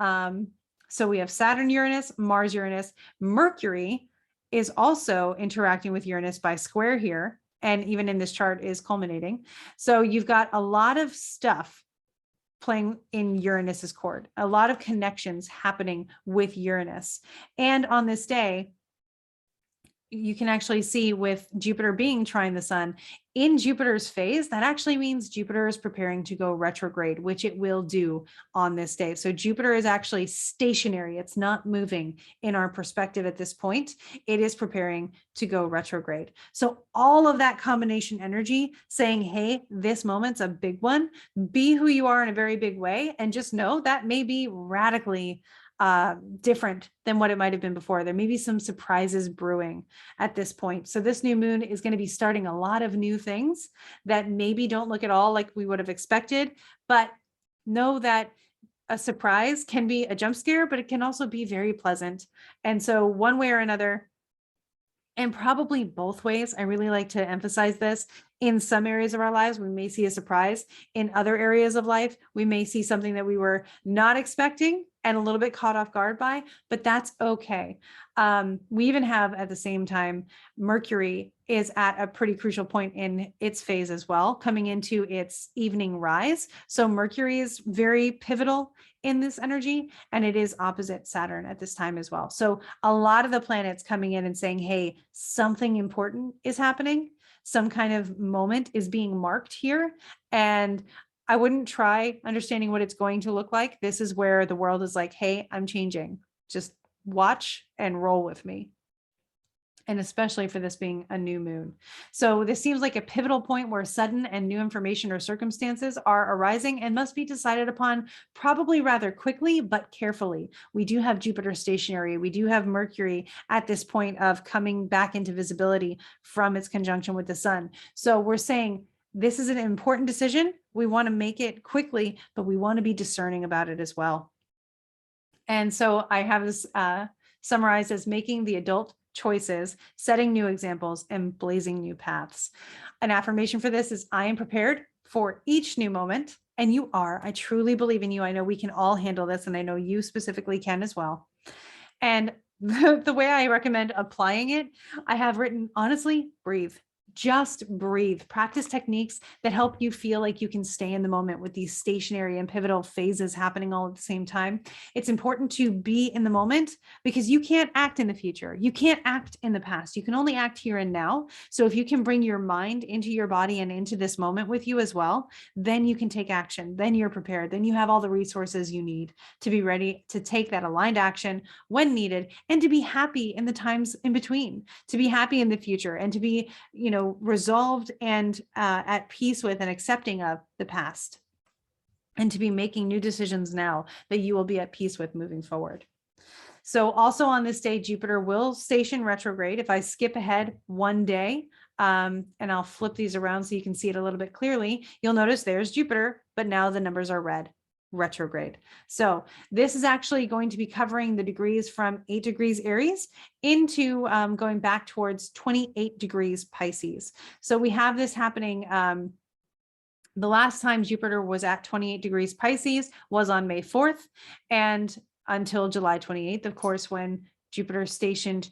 we have Saturn, Uranus, Mars, Uranus. Mercury is also interacting with Uranus by square here, and even in this chart is culminating. So you've got a lot of stuff playing in Uranus's chord, a lot of connections happening with Uranus. And on this day, you can actually see with Jupiter being trine the sun in Jupiter's phase, that actually means Jupiter is preparing to go retrograde, which it will do on this day. So Jupiter is actually stationary. It's not moving in our perspective at this point. It is preparing to go retrograde. So all of that combination energy saying, hey, this moment's a big one. Be who you are in a very big way. And just know that may be radically different than what it might have been before. There may be some surprises brewing at this point. So this new moon is going to be starting a lot of new things that maybe don't look at all like we would have expected, but know that a surprise can be a jump scare, but it can also be very pleasant. And so one way or another, and probably both ways, I really like to emphasize this. In some areas of our lives, we may see a surprise. In other areas of life, we may see something that we were not expecting and a little bit caught off guard by, but that's okay. We even have at the same time, Mercury is at a pretty crucial point in its phase as well, coming into its evening rise. So Mercury is very pivotal in this energy, and it is opposite Saturn at this time as well. So a lot of the planets coming in and saying, hey, something important is happening. Some kind of moment is being marked here. And I wouldn't try understanding what it's going to look like. This is where the world is like, hey, I'm changing. Just watch and roll with me. and especially for this being a new moon. So this seems like a pivotal point where sudden and new information or circumstances are arising and must be decided upon probably rather quickly, but carefully. We do have Jupiter stationary. We do have Mercury at this point of coming back into visibility from its conjunction with the sun. So we're saying this is an important decision. We want to make it quickly, but we want to be discerning about it as well. And so I have this summarized as making the adult choices, setting new examples, and blazing new paths. An affirmation for this is I am prepared for each new moment. And you are. I truly believe in you. I know we can all handle this, and I know you specifically can as well. And the way I recommend applying it, I have written, honestly, breathe. Just breathe. Practice techniques that help you feel like you can stay in the moment with these stationary and pivotal phases happening all at the same time. It's important to be in the moment because you can't act in the future. You can't act in the past. You can only act here and now. So if you can bring your mind into your body and into this moment with you as well, then you can take action. Then you're prepared. Then you have all the resources you need to be ready to take that aligned action when needed and to be happy in the times in between, to be happy in the future and to be, resolved and at peace with and accepting of the past, and to be making new decisions now that you will be at peace with moving forward. So also on this day, Jupiter will station retrograde. If I skip ahead one day, and I'll flip these around so you can see it a little bit clearly, you'll notice there's Jupiter, but now the numbers are red. Retrograde. So this is actually going to be covering the degrees from 8 degrees Aries into going back towards 28 degrees Pisces. So we have this happening. The last time Jupiter was at 28 degrees Pisces was on May 4th and until July 28th, of course, when Jupiter stations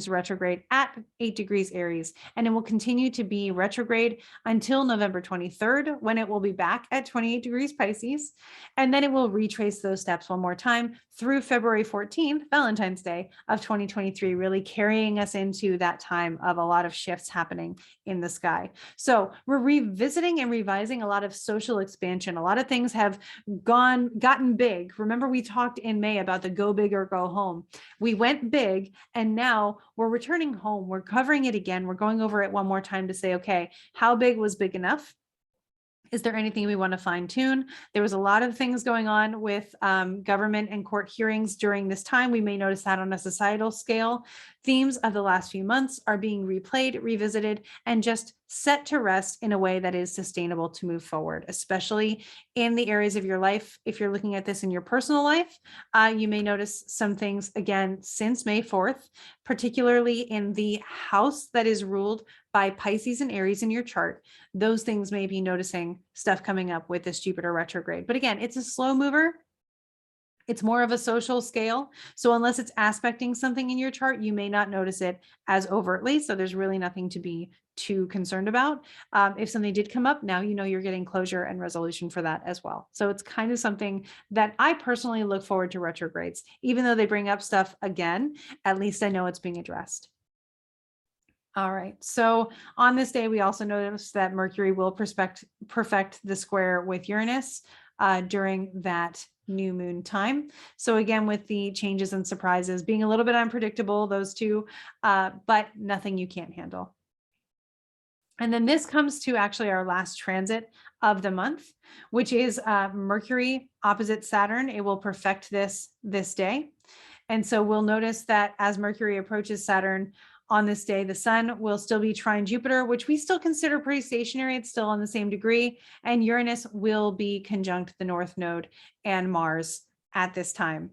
retrograde at 8 degrees Aries, and it will continue to be retrograde until November 23rd, when it will be back at 28 degrees Pisces. And then it will retrace those steps one more time through February 14th, Valentine's Day of 2023, really carrying us into that time of a lot of shifts happening in the sky. So we're revisiting and revising a lot of social expansion. A lot of things have gotten big. Remember, we talked in May about the go big or go home. We went big, and now we're returning home. We're covering it again. We're going over it one more time to say, okay, how big was big enough? Is there anything we want to fine tune? There was a lot of things going on with government and court hearings during this time. We may notice that on a societal scale. Themes of the last few months are being replayed, revisited, and just set to rest in a way that is sustainable to move forward, especially in the areas of your life. If you're looking at this in your personal life, you may notice some things again since May 4th, particularly in the house that is ruled by Pisces and Aries in your chart. Those things may be noticing stuff coming up with this Jupiter retrograde. But again, it's a slow mover. It's more of a social scale. So unless it's aspecting something in your chart, you may not notice it as overtly. So there's really nothing to be too concerned about. If something did come up, now you know you're getting closure and resolution for that as well. So it's kind of something that I personally look forward to retrogrades. Even though they bring up stuff again, at least I know it's being addressed. All right. So on this day, we also notice that Mercury will perfect the square with Uranus during that new moon time. So again, with the changes and surprises being a little bit unpredictable, those two, but nothing you can't handle. And then this comes to actually our last transit of the month, which is Mercury opposite Saturn. It will perfect this day. And so we'll notice that as Mercury approaches Saturn on this day, the sun will still be trine Jupiter, which we still consider pretty stationary. It's still on the same degree. And Uranus will be conjunct the North Node and Mars at this time.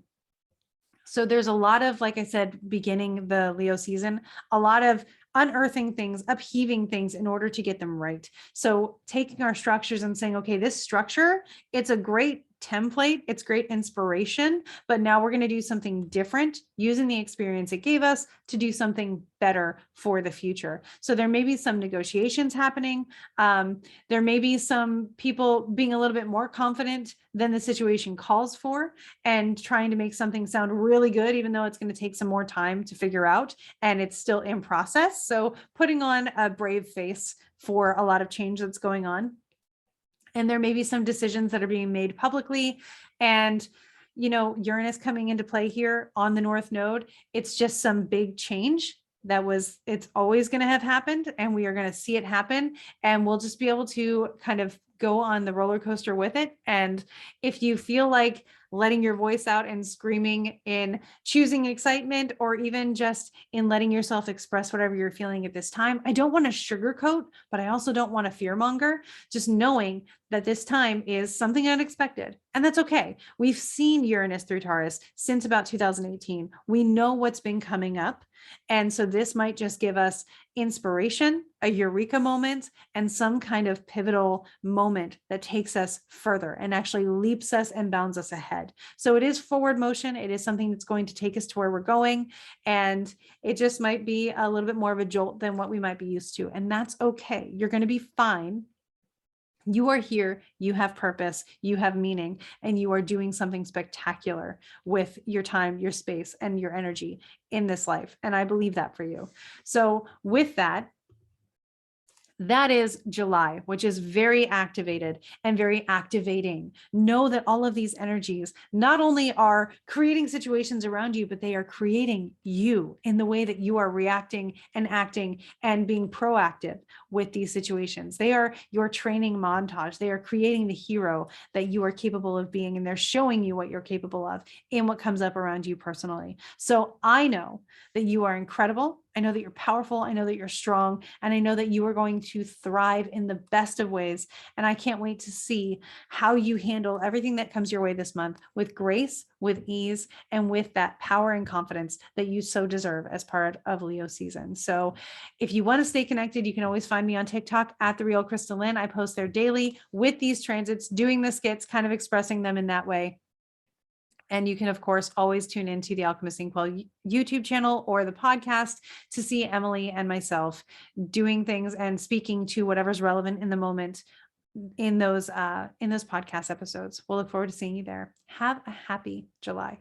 So there's a lot of, like I said, beginning the Leo season, a lot of unearthing things, upheaving things in order to get them right. So taking our structures and saying, okay, this structure, it's a great template, it's great inspiration, but now we're going to do something different using the experience it gave us to do something better for the future. So there may be some negotiations happening. There may be some people being a little bit more confident than the situation calls for and trying to make something sound really good, even though it's going to take some more time to figure out and it's still in process. So putting on a brave face for a lot of change that's going on. And there may be some decisions that are being made publicly. And, Uranus coming into play here on the North Node, it's just some big change it's always going to have happened, and we are going to see it happen, and we'll just be able to kind of go on the roller coaster with it. And if you feel like letting your voice out and screaming in choosing excitement, or even just in letting yourself express whatever you're feeling at this time, I don't want to sugarcoat, but I also don't want to fearmonger. Just knowing that this time is something unexpected, and that's okay. We've seen Uranus through Taurus since about 2018. We know what's been coming up. And so this might just give us inspiration, a eureka moment, and some kind of pivotal moment that takes us further and actually leaps us and bounds us ahead. So it is forward motion. It is something that's going to take us to where we're going. And it just might be a little bit more of a jolt than what we might be used to. And that's okay. You're going to be fine. You are here, you have purpose, you have meaning, and you are doing something spectacular with your time, your space, and your energy in this life. And I believe that for you. So with that, that is July, which is very activated and very activating. Know that all of these energies not only are creating situations around you, but they are creating you in the way that you are reacting and acting and being proactive with these situations. They are your training montage. They are creating the hero that you are capable of being, and they're showing you what you're capable of in what comes up around you personally. So I know that you are incredible. I know that you're powerful. I know that you're strong, and I know that you are going to thrive in the best of ways. And I can't wait to see how you handle everything that comes your way this month with grace, with ease, and with that power and confidence that you so deserve as part of Leo season. So if you want to stay connected, you can always find me on TikTok at The Real Crystal Lynn. I post there daily with these transits, doing the skits, kind of expressing them in that way. And you can, of course, always tune into the Alchemist Inkwell YouTube channel or the podcast to see Emily and myself doing things and speaking to whatever's relevant in the moment in those podcast episodes. We'll look forward to seeing you there. Have a happy July.